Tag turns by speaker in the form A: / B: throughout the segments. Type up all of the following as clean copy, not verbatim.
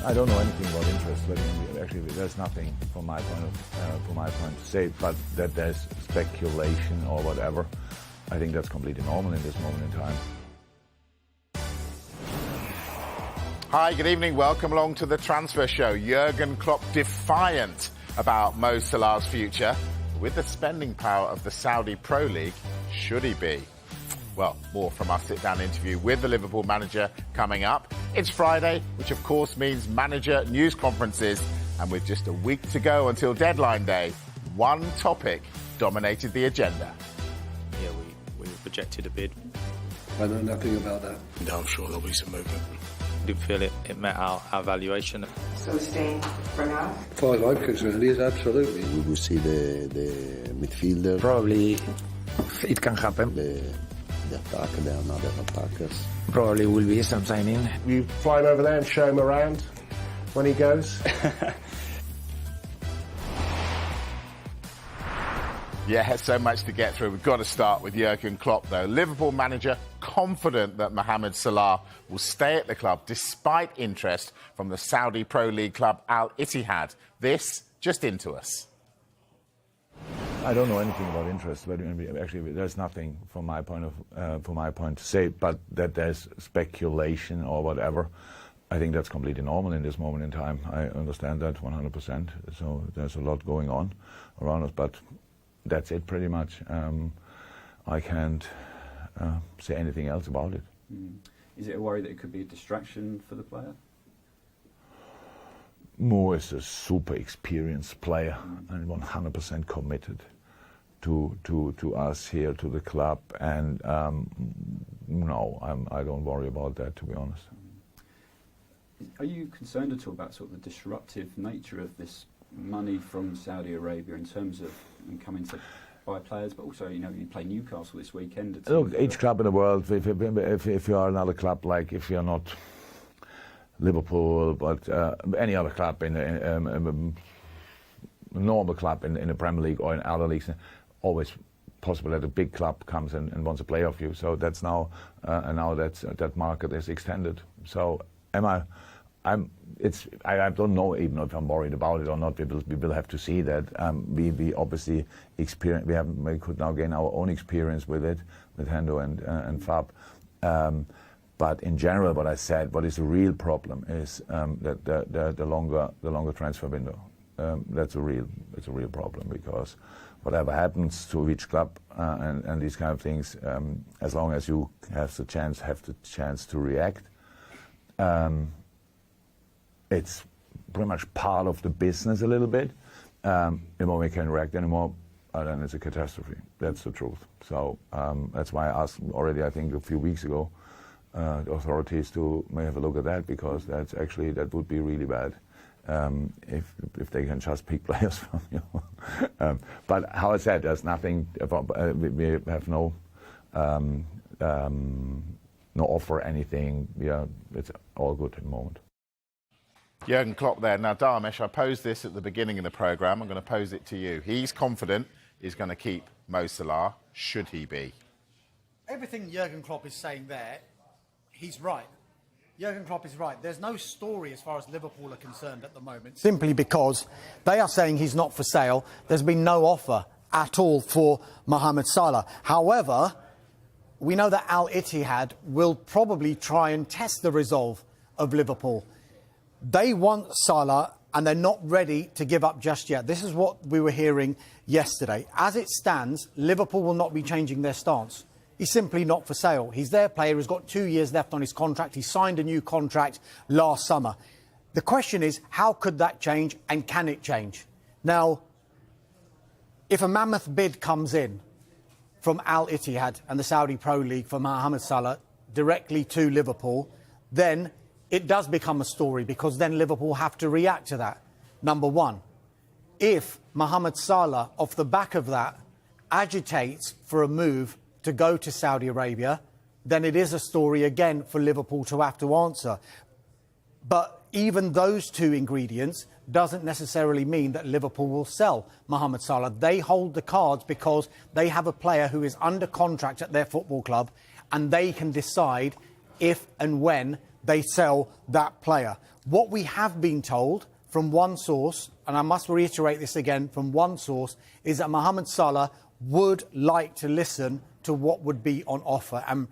A: I don't know anything about interest, but actually there's nothing from my point to say, but that there's speculation or whatever. I think that's completely normal in this moment in time.
B: Hi, good evening. Welcome along to the Transfer Show. Jurgen Klopp defiant about Mo Salah's future. With the spending power of the Saudi Pro League, should he be? Well, more from our sit-down interview with the Liverpool manager coming up. It's Friday, which of course means manager news conferences. And with just a week to go until deadline day, one topic dominated the agenda.
C: Yeah, we rejected a bid.
D: I know nothing about that.
E: No, I'm sure there'll be some movement.
C: We didn't feel it met our valuation.
F: So staying for now?
D: As far as I'm concerned, yes, absolutely.
G: We will see the midfielder.
H: Probably it can happen.
G: The attacker, there are another attackers.
H: Probably will be some signing.
I: We fly him over there and show him around when he goes.
B: Yeah, so much to get through. We've got to start with Jurgen Klopp, though. Liverpool manager confident that Mohamed Salah will stay at the club despite interest from the Saudi Pro League club Al Ittihad. This just into us.
A: I don't know anything about interest, but actually there's nothing from my point to say, but that there's speculation or whatever. I think that's completely normal in this moment in time. I understand that 100%. So there's a lot going on around us, but that's it pretty much. I can't say anything else about it.
J: Is it a worry that it could be a distraction for the player?
A: Mo is a super experienced player and 100% committed to us here, to the club, and no, I don't worry about that, to be honest.
J: Are you concerned at all about sort of the disruptive nature of this money from Saudi Arabia in terms of coming to buy players, but also, you play Newcastle this weekend?
A: Look, each club in the world, if you are another club, like if you're not Liverpool, but any other club in a normal club in the Premier League or in other leagues, always possible that a big club comes and wants a player of you. So that's now, and now that market is extended. So I don't know even if I'm worried about it or not. We will have to see that. We obviously we could now gain our own experience with it, with Hendo and Fab. But in general, what I said, what is the real problem is that the longer transfer window. It's a real problem, because whatever happens to each club and these kind of things, as long as you have the chance to react, it's pretty much part of the business a little bit. The moment we can react anymore, then it's a catastrophe. That's the truth. So that's why I asked already, I think a few weeks ago, the authorities to may have a look at that, because that would be really bad if they can just pick players from you. But how I said, there's nothing. We have no offer, anything. It's all good at the moment.
B: Jurgen Klopp there. Now, Darmesh, I posed this at the beginning of the programme. I'm going to pose it to you. He's confident he's going to keep Mo Salah. Should he be?
K: Everything Jurgen Klopp is saying there, he's right. Jurgen Klopp is right. There's no story as far as Liverpool are concerned at the moment, simply because they are saying he's not for sale. There's been no offer at all for Mohamed Salah. However, we know that Al Ittihad will probably try and test the resolve of Liverpool. They want Salah, and they're not ready to give up just yet. This is what we were hearing yesterday. As it stands, Liverpool will not be changing their stance. He's simply not for sale. He's their player. He's got 2 years left on his contract. He signed a new contract last summer. The question is, how could that change, and can it change? Now, if a mammoth bid comes in from Al Ittihad and the Saudi Pro League for Mohamed Salah directly to Liverpool, then it does become a story, because then Liverpool have to react to that. Number one, if Mohamed Salah, off the back of that, agitates for a move to go to Saudi Arabia, then it is a story again for Liverpool to have to answer. But even those two ingredients doesn't necessarily mean that Liverpool will sell Mohamed Salah. They hold the cards because they have a player who is under contract at their football club, and they can decide if and when they sell that player. What we have been told from one source, and I must reiterate this again from one source, is that Mohamed Salah would like to listen to what would be on offer. And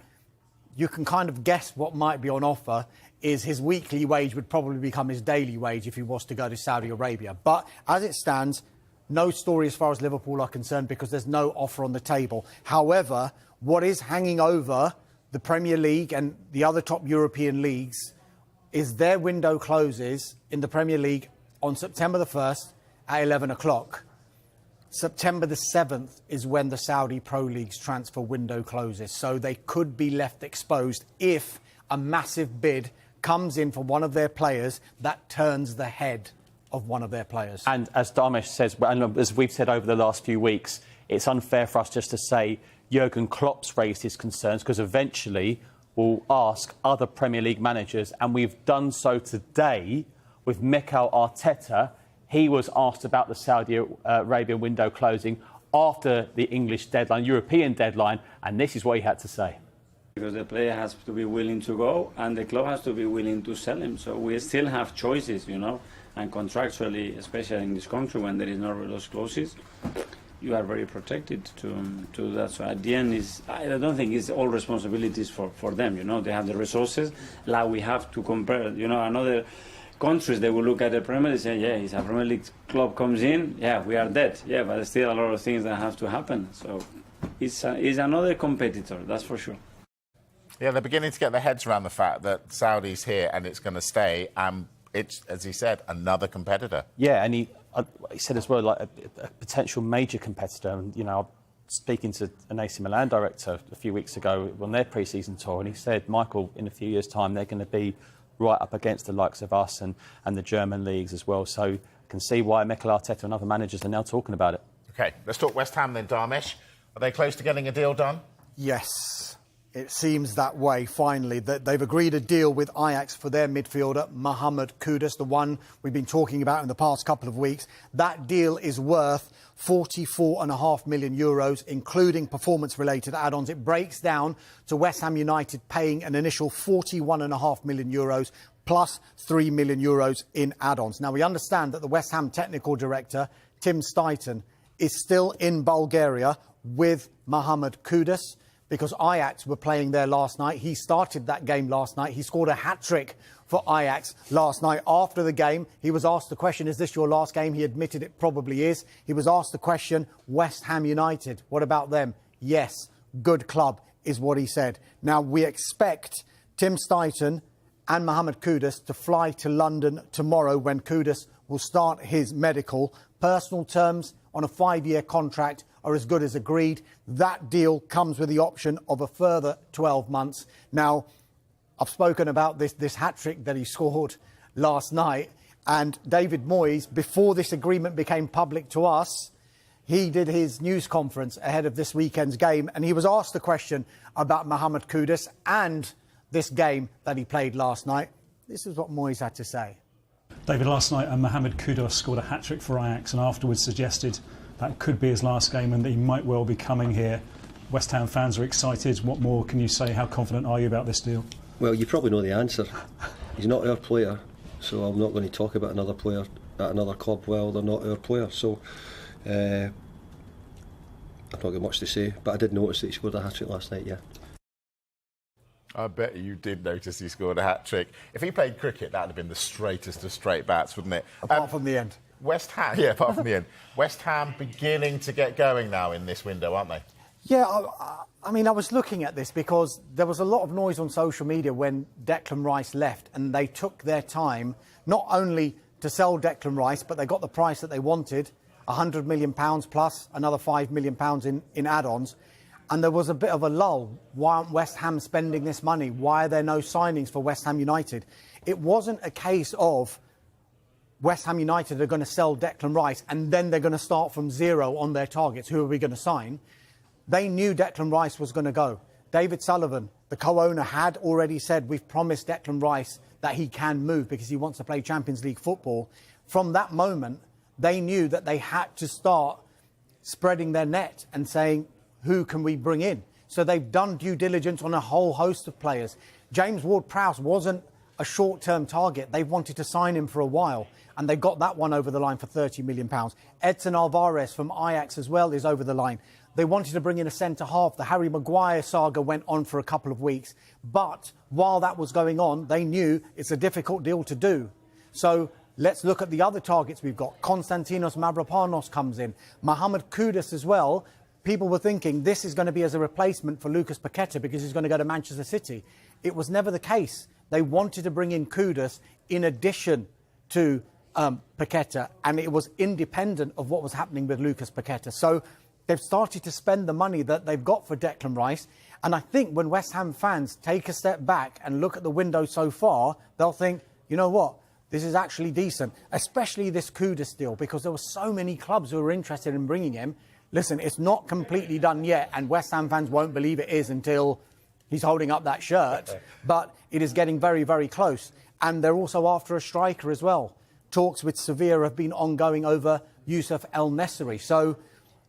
K: you can kind of guess what might be on offer is his weekly wage would probably become his daily wage if he was to go to Saudi Arabia. But as it stands, no story as far as Liverpool are concerned because there's no offer on the table. However, what is hanging over the Premier League and the other top European leagues is their window closes in the Premier League on September the 1st at 11 o'clock. September the 7th is when the Saudi Pro League's transfer window closes. So they could be left exposed if a massive bid comes in for one of their players that turns the head of one of their players.
E: And as Dharmesh says, and as we've said over the last few weeks, it's unfair for us just to say Jurgen Klopp's raised his concerns because eventually we'll ask other Premier League managers, and we've done so today with Mikel Arteta. He was asked about the Saudi Arabian window closing after the English deadline, European deadline, and this is what he had to say.
L: Because the player has to be willing to go and the club has to be willing to sell him. So we still have choices, you know, and contractually, especially in this country when there is no those clauses, you are very protected to that. So at the end, I don't think it's all responsibilities for them, you know. They have the resources, like we have to compare, you know, another countries, they will look at the Premier League and say, yeah, if a Premier League club comes in, yeah, we are dead. Yeah, but there's still a lot of things that have to happen. So it's another competitor, that's for sure.
B: Yeah, they're beginning to get their heads around the fact that Saudi's here and it's going to stay. It's, as he said, another competitor.
E: Yeah, and he said as well, like a potential major competitor. And, you know, speaking to an AC Milan director a few weeks ago on their pre-season tour, and he said, Michael, in a few years' time, they're going to be right up against the likes of us and the German leagues as well. So you can see why Mikel Arteta and other managers are now talking about it.
B: OK, let's talk West Ham then, Dharmesh. Are they close to getting a deal done?
K: Yes, it seems that way, finally. That they've agreed a deal with Ajax for their midfielder, Mohamed Kudus, the one we've been talking about in the past couple of weeks. That deal is worth €44.5 million, including performance-related add-ons. It breaks down to West Ham United paying an initial €41.5 million plus €3 million in add-ons. Now, we understand that the West Ham technical director, Tim Stuyton, is still in Bulgaria with Mohamed Kudus because Ajax were playing there last night. He started that game last night. He scored a hat-trick for Ajax last night. After the game, he was asked the question, is this your last game? He admitted it probably is. He was asked the question, West Ham United, what about them? Yes, good club, is what he said. Now, we expect Tim Stuyton and Mohamed Kudus to fly to London tomorrow when Kudus will start his medical. Personal terms on a 5-year contract are as good as agreed. That deal comes with the option of a further 12 months. Now, I've spoken about this hat-trick that he scored last night, and David Moyes, before this agreement became public to us, he did his news conference ahead of this weekend's game, and he was asked the question about Mohamed Kudus and this game that he played last night. This is what Moyes had to say.
M: David, last night Mohamed Kudus scored a hat-trick for Ajax and afterwards suggested that could be his last game and that he might well be coming here. West Ham fans are excited. What more can you say? How confident are you about this deal?
N: Well, you probably know the answer. He's not our player, so I'm not going to talk about another player at another club while they're not our player. So I've not got much to say, but I did notice that he scored a hat-trick last night, yeah.
B: I bet you did notice he scored a hat-trick. If he played cricket, that would have been the straightest of straight bats, wouldn't it?
K: Apart from the end.
B: West Ham, yeah, apart from the end. West Ham beginning to get going now in this window, aren't they?
K: Yeah, I mean, I was looking at this because there was a lot of noise on social media when Declan Rice left, and they took their time not only to sell Declan Rice, but they got the price that they wanted, £100 million plus another £5 million in add-ons. And there was a bit of a lull. Why aren't West Ham spending this money? Why are there no signings for West Ham United? It wasn't a case of West Ham United are going to sell Declan Rice and then they're going to start from zero on their targets. Who are we going to sign? They knew Declan Rice was going to go. David Sullivan, the co-owner, had already said, we've promised Declan Rice that he can move because he wants to play Champions League football. From that moment, they knew that they had to start spreading their net and saying, who can we bring in? So they've done due diligence on a whole host of players. James Ward-Prowse wasn't a short-term target. They've wanted to sign him for a while, and they got that one over the line for £30 million. Edson Alvarez from Ajax as well is over the line. They wanted to bring in a centre-half. The Harry Maguire saga went on for a couple of weeks. But while that was going on, they knew it's a difficult deal to do. So let's look at the other targets we've got. Konstantinos Mavropanos comes in. Mohamed Kudus as well. People were thinking this is going to be as a replacement for Lucas Paqueta because he's going to go to Manchester City. It was never the case. They wanted to bring in Kudus in addition to Paqueta, and it was independent of what was happening with Lucas Paqueta. So they've started to spend the money that they've got for Declan Rice. And I think when West Ham fans take a step back and look at the window so far, they'll think, you know what, this is actually decent, especially this Kudus deal, because there were so many clubs who were interested in bringing him. Listen, it's not completely done yet, and West Ham fans won't believe it is until he's holding up that shirt. But it is getting very, very close. And they're also after a striker as well. Talks with Sevilla have been ongoing over Youssef El Nesri. So,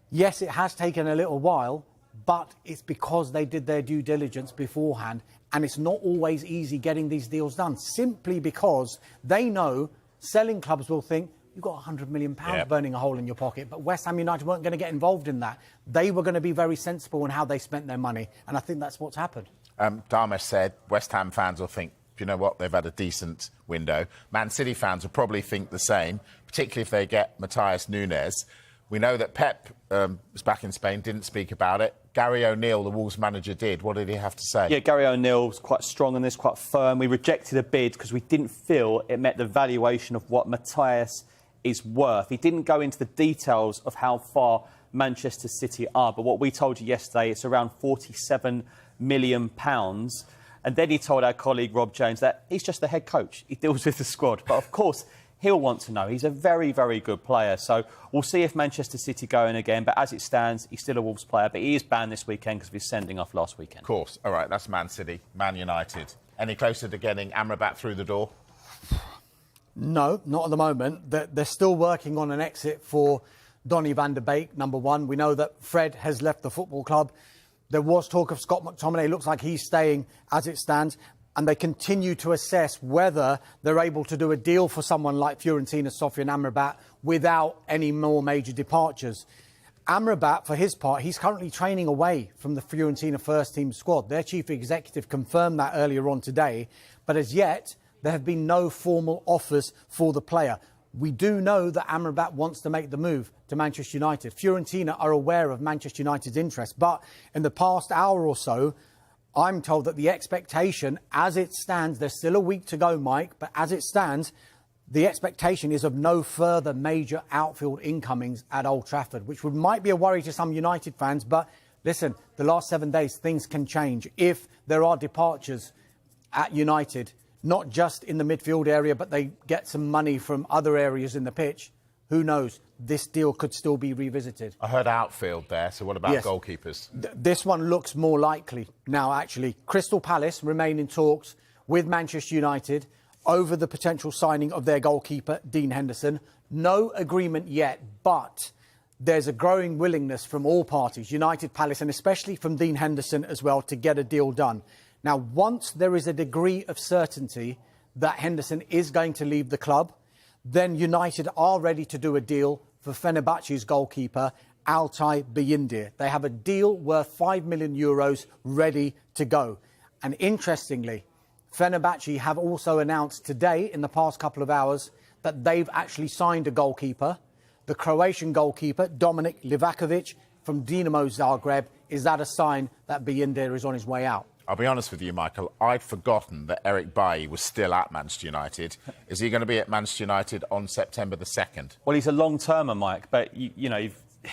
K: yes, it has taken a little while, but it's because they did their due diligence beforehand. And it's not always easy getting these deals done, simply because they know selling clubs will think, you've got £100 million burning a hole in your pocket. But West Ham United weren't going to get involved in that. They were going to be very sensible in how they spent their money. And I think that's what's happened.
B: Dharmesh said West Ham fans will think, you know what, they've had a decent window. Man City fans will probably think the same, particularly if they get Matthias Nunes. We know that Pep was back in Spain, didn't speak about it. Gary O'Neill, the Wolves manager, did. What did he have to say?
E: Yeah, Gary O'Neill was quite strong on this, quite firm. We rejected a bid because we didn't feel it met the valuation of what Matthias is worth. He didn't go into the details of how far Manchester City are, but what we told you yesterday, it's around £47 million. And then he told our colleague Rob Jones that he's just the head coach. He deals with the squad. But of course, he'll want to know. He's a very, very good player. So we'll see if Manchester City go in again. But as it stands, he's still a Wolves player. But he is banned this weekend because of his sending off last weekend.
B: Of course. All right, that's Man City. Man United. Any closer to getting Amrabat through the door?
K: No, not at the moment. They're still working on an exit for Donny van der Beek, number one. We know that Fred has left the football club. There was talk of Scott McTominay. It looks like he's staying as it stands. And they continue to assess whether they're able to do a deal for someone like Fiorentina's Sofian Amrabat without any more major departures. Amrabat, for his part, he's currently training away from the Fiorentina first-team squad. Their chief executive confirmed that earlier on today. But as yet, there have been no formal offers for the player. We do know that Amrabat wants to make the move to Manchester United. Fiorentina are aware of Manchester United's interest. But in the past hour or so, I'm told that the expectation, as it stands, there's still a week to go, Mike, but as it stands, the expectation is of no further major outfield incomings at Old Trafford, which might be a worry to some United fans. But listen, the last 7 days, things can change. If there are departures at United, not just in the midfield area, but they get some money from other areas in the pitch, who knows? This deal could still be revisited.
B: I heard outfield there, so what about goalkeepers?
K: This one looks more likely now, actually. Crystal Palace remain in talks with Manchester United over the potential signing of their goalkeeper, Dean Henderson. No agreement yet, but there's a growing willingness from all parties, United, Palace, and especially from Dean Henderson as well, to get a deal done. Now, once there is a degree of certainty that Henderson is going to leave the club, then United are ready to do a deal for Fenerbahce's goalkeeper, Altay Bayindir. They have a deal worth €5 million ready to go. And interestingly, Fenerbahce have also announced today, in the past couple of hours, that they've actually signed a goalkeeper. The Croatian goalkeeper, Dominik Livakovic from Dinamo Zagreb. Is that a sign that Bayindir is on his way out?
B: I'll be honest with you, Michael, I'd forgotten that Eric Bailly was still at Manchester United. Is he going to be at Manchester United on September the 2nd?
E: Well, he's a long-termer, Mike, but, you know,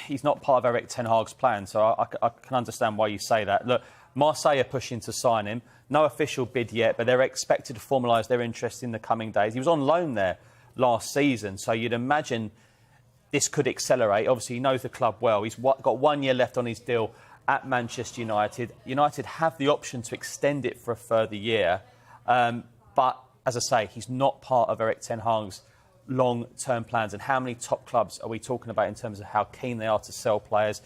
E: he's not part of Eric Ten Hag's plan, so I can understand why you say that. Look, Marseille are pushing to sign him. No official bid yet, but they're expected to formalise their interest in the coming days. He was on loan there last season, so you'd imagine this could accelerate. Obviously, he knows the club well. He's got 1 year left on his deal at Manchester United. United have the option to extend it for a further year. But, as I say, he's not part of Eric Ten Hag's long-term plans. And how many top clubs are we talking about in terms of how keen they are to sell players?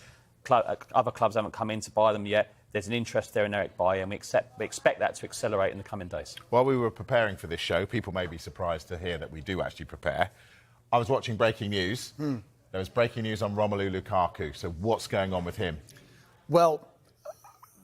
E: Other clubs haven't come in to buy them yet. there's an interest there in Eric Bailly, and we expect that to accelerate in the coming days.
B: While we were preparing for this show, people may be surprised to hear that we do actually prepare. I was watching breaking news. There was breaking news on Romelu Lukaku. So what's going on with him?
K: Well,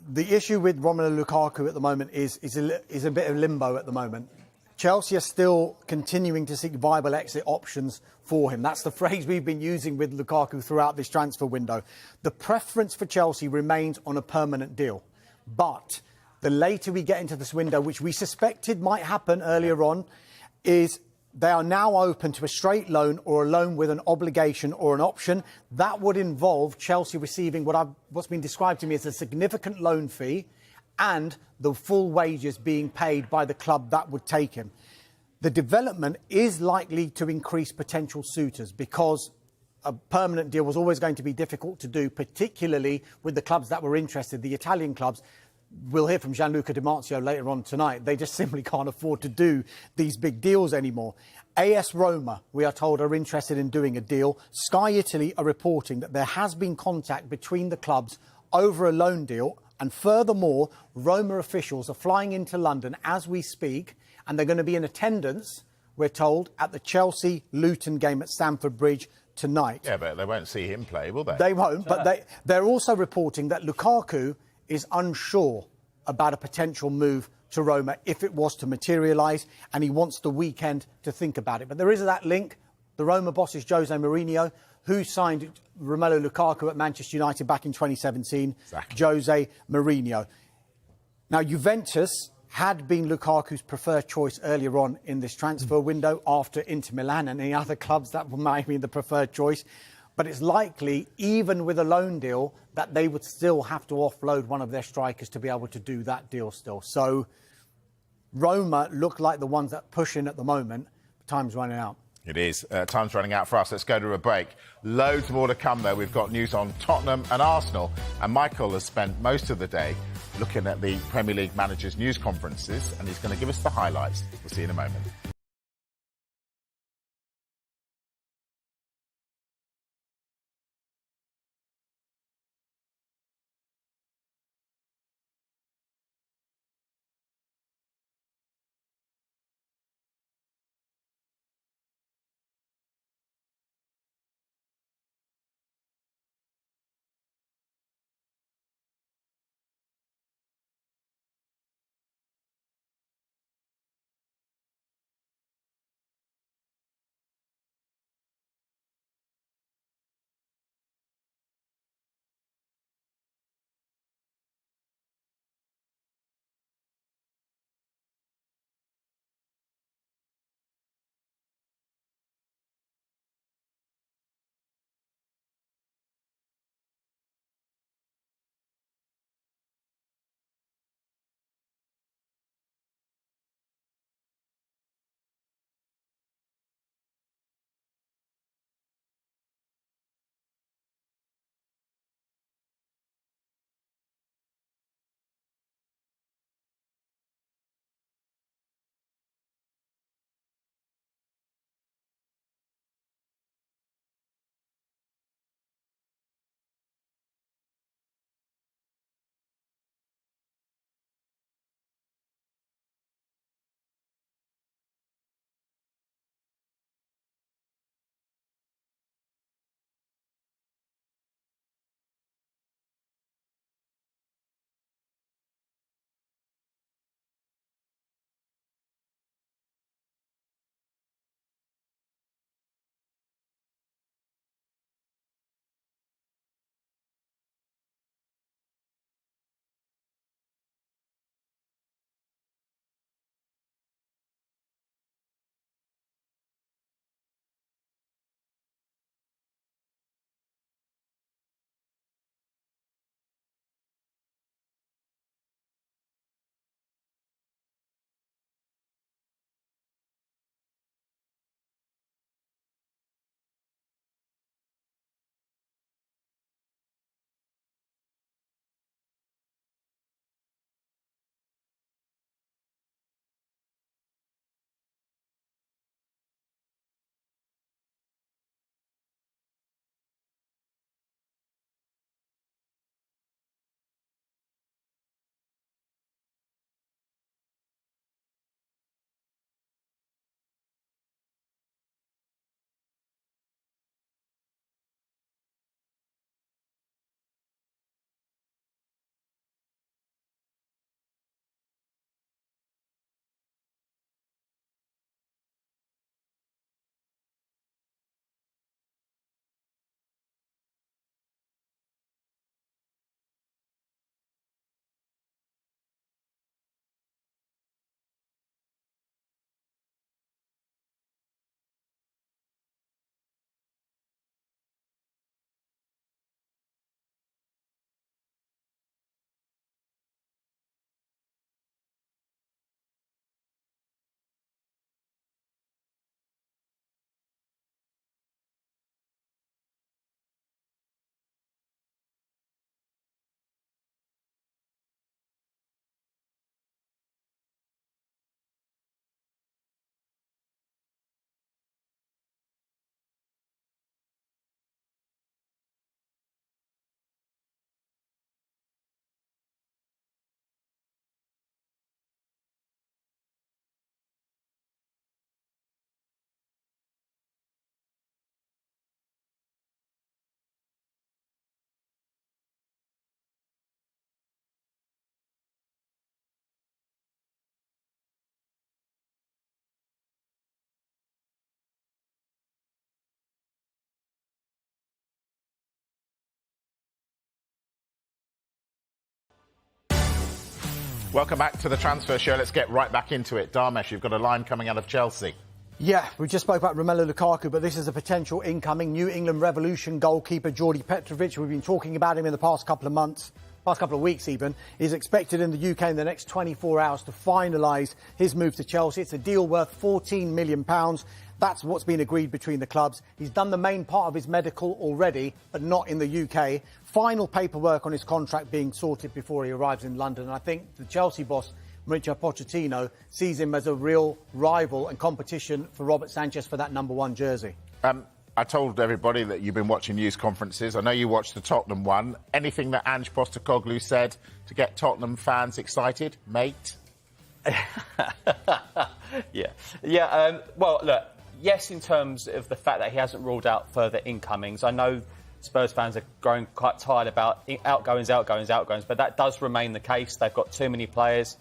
K: the issue with Romelu Lukaku at the moment is a bit of limbo at the moment. Chelsea are still continuing to seek viable exit options for him. That's the phrase we've been using with Lukaku throughout this transfer window. The preference for Chelsea remains on a permanent deal. But the later we get into this window, which we suspected might happen earlier on, is they are now open to a straight loan or a loan with an obligation or an option. That would involve Chelsea receiving what's been described to me as a significant loan fee and the full wages being paid by the club that would take him. The development is likely to increase potential suitors because a permanent deal was always going to be difficult to do, particularly with the clubs that were interested, the Italian clubs. We'll hear from Gianluca Di Marzio later on tonight. They just simply can't afford to do these big deals anymore. AS Roma, we are told, are interested in doing a deal. Sky Italy are reporting that there has been contact between the clubs over a loan deal. And furthermore, Roma officials are flying into London as we speak, and they're going to be in attendance, we're told, at the Chelsea-Luton game at Stamford Bridge tonight.
B: Yeah, but they won't see him play, will they?
K: They won't, but they're also reporting that Lukaku is unsure about a potential move to Roma if it was to materialise, and he wants the weekend to think about it. But there is that link. The Roma boss is Jose Mourinho, who signed Romelu Lukaku at Manchester United back in 2017. Exactly. Jose Mourinho. Now, Juventus had been Lukaku's preferred choice earlier on in this transfer window after Inter Milan and any other clubs that might be the preferred choice. But it's likely, even with a loan deal, that they would still have to offload one of their strikers to be able to do that deal still. So Roma look like the ones that push in at the moment. Time's running out.
B: It is. Time's running out for us. Let's go to a break. Loads more to come, though. We've got news on Tottenham and Arsenal. And Michael has spent most of the day looking at the Premier League managers' news conferences, and he's going to give us the highlights. We'll see you in a moment. Welcome back to the Transfer Show. Let's get right back into it. Dharmesh, you've got a line coming out of Chelsea.
K: Yeah, we just spoke about Romelu Lukaku, but this is a potential incoming New England Revolution goalkeeper, Jordi Petrovic. We've been talking about him in the past couple of months, past couple of weeks even. He's expected in the UK in the next 24 hours to finalise his move to Chelsea. It's a deal worth £14 million. That's what's been agreed between the clubs. He's done the main part of his medical already, but not in the UK. Final paperwork on his contract being sorted before he arrives in London. And I think the Chelsea boss, Mauricio Pochettino, sees him as a real rival and competition for Robert Sanchez for that number 1 jersey.
B: I told everybody that you've been watching news conferences. I know you watched the Tottenham one. Anything that Ange Postecoglou said to get Tottenham fans excited, mate?
E: Yeah. Well, look, yes, in terms of the fact that he hasn't ruled out further incomings. I know Spurs fans are growing quite tired about outgoings, but that does remain the case. They've got too many players,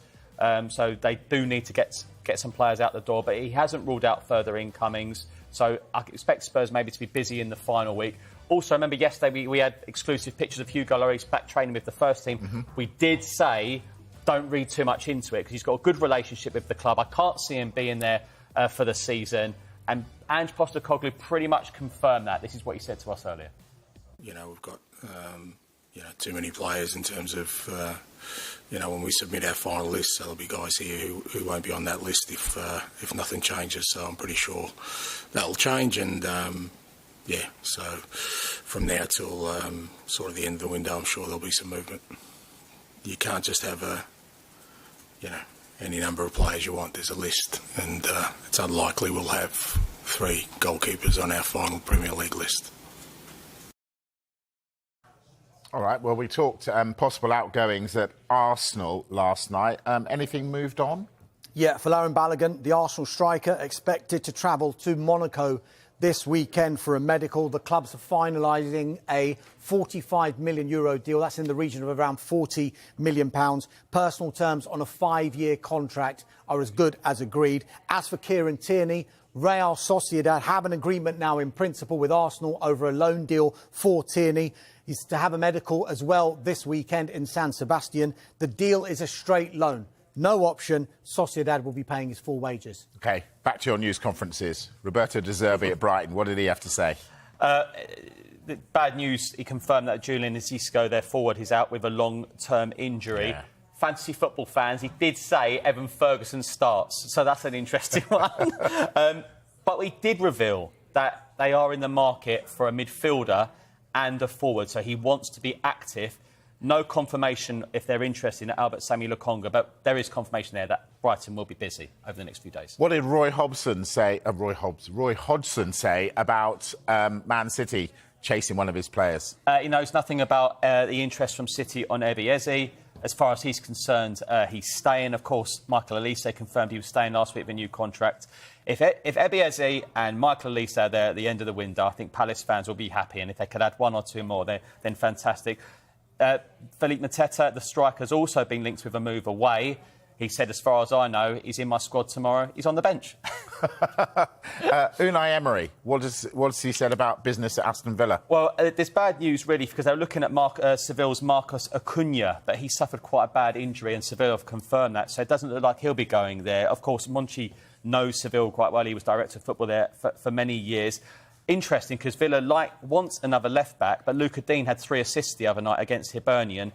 E: so they do need to get some players out the door. But he hasn't ruled out further incomings, so I expect Spurs maybe to be busy in the final week. Also, remember yesterday we had exclusive pictures of Hugo Lloris back training with the first team. Mm-hmm. We did say don't read too much into it because he's got a good relationship with the club. I can't see him being there for the season. And Ange Postecoglou pretty much confirmed that. This is what he said to us earlier.
O: You know, we've got too many players in terms of when we submit our final list. So there'll be guys here who won't be on that list if nothing changes. So I'm pretty sure that'll change. And so from now till sort of the end of the window, I'm sure there'll be some movement. You can't just have any number of players you want. There's a list, and it's unlikely we'll have 3 goalkeepers on our final Premier League list.
B: All right, well, we talked possible outgoings at Arsenal last night. Anything moved on?
K: Yeah, Folarin Balogun, the Arsenal striker, expected to travel to Monaco this weekend for a medical. The clubs are finalising a €45 million deal. That's in the region of around £40 million. Personal terms on a 5-year contract are as good as agreed. As for Kieran Tierney, Real Sociedad have an agreement now in principle with Arsenal over a loan deal for Tierney. He's to have a medical as well this weekend in San Sebastian. The deal is a straight loan. No option. Sociedad will be paying his full wages.
B: OK, back to your news conferences. Roberto De Zerbi at Brighton. What did he have to say?
E: The bad news, he confirmed that Julian Isisco, their forward, is out with a long-term injury. Yeah. Fantasy football fans, he did say Evan Ferguson starts, so that's an interesting one. But we did reveal that they are in the market for a midfielder and a forward, so he wants to be active. No confirmation if they're interested in Albert Sammy Lokonga, but there is confirmation there that Brighton will be busy over the next few days.
B: What did Roy Hodgson say about Man City chasing one of his players?
E: He knows nothing about the interest from City on Ebiezi. As far as he's concerned, he's staying. Of course, Michael Olise confirmed he was staying last week with a new contract. If Ebiezi and Michael Olise are there at the end of the window, I think Palace fans will be happy. And if they could add 1 or 2 more, then fantastic. Philippe Mateta, the striker, has also been linked with a move away. He said, as far as I know, he's in my squad tomorrow. He's on the bench.
B: Unai Emery, what's he said about business at Aston Villa?
E: Well, there's bad news, really, because they're looking at Seville's Marcos Acuna, but he suffered quite a bad injury, and Seville have confirmed that, so it doesn't look like he'll be going there. Of course, Monchi knows Seville quite well. He was director of football there for many years. Interesting, because Villa wants another left-back, but Luca Dean had 3 assists the other night against Hibernian.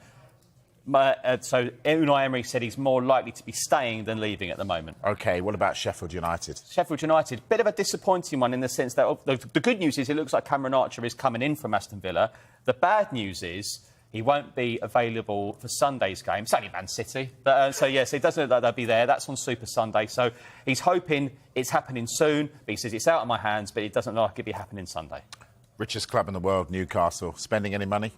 E: So Unai Emery said he's more likely to be staying than leaving at the moment. OK, what about Sheffield United? Sheffield United, bit of a disappointing one in the sense that the good news is it looks like Cameron Archer is coming in from Aston Villa. The bad news is he won't be available for Sunday's game. It's only Man City. But, so it doesn't look like they'll be there. That's on Super Sunday. So he's hoping it's happening soon. But he says it's out of my hands, but it doesn't look like it'll be happening Sunday. Richest club in the world, Newcastle. Spending any money?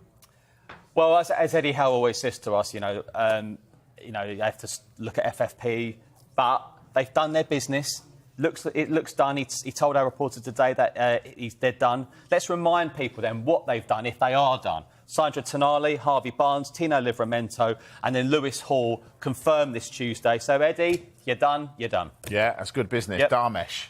E: Well, as Eddie Howe always says to us, you have to look at FFP, but they've done their business. It looks done. He told our reporter today that they're done. Let's remind people then what they've done if they are done. Sandra Tonali, Harvey Barnes, Tino Livramento, and then Lewis Hall confirmed this Tuesday. So, Eddie, you're done, you're done. Yeah, that's good business. Yep. Dharmesh.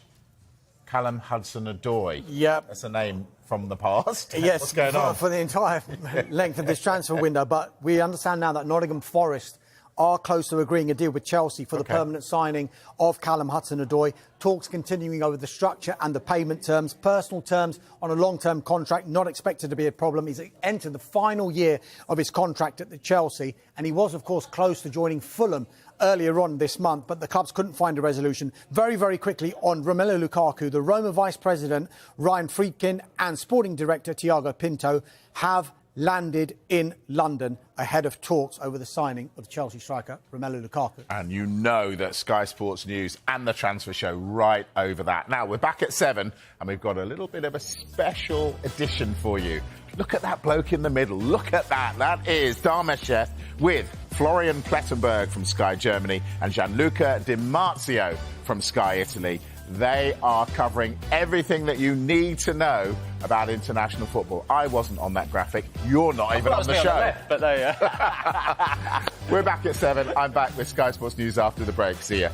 E: Callum Hudson-Odoi. Yep. That's a name from the past. Yes, what's going on? For the entire length of this transfer window. But we understand now that Nottingham Forest
K: are close to agreeing a deal with Chelsea for the permanent signing of Callum Hudson-Odoi. Talks continuing over the structure and the payment terms. Personal terms on a long-term contract, not expected to be a problem. He's entered the final year of his contract at the Chelsea, and he was, of course, close to joining Fulham earlier on this month, but the clubs couldn't find a resolution. Very, very quickly on Romelu Lukaku, the Roma Vice President Ryan Friedkin and Sporting Director Tiago Pinto have landed in London ahead of talks over the signing of Chelsea striker Romelu Lukaku.
B: And you know that Sky Sports News and the Transfer Show right over that. Now, we're back at 7 and we've got a little bit of a special edition for you. Look at that bloke in the middle. Look at that. That is Darmeshev with Florian Plettenberg from Sky Germany and Gianluca Di Marzio from Sky Italy. They are covering everything that you need to know about international football. I wasn't on that graphic. You're not even on the show.
E: On the left, but there you are.
B: We're back at 7. I'm back with Sky Sports News after the break. See ya.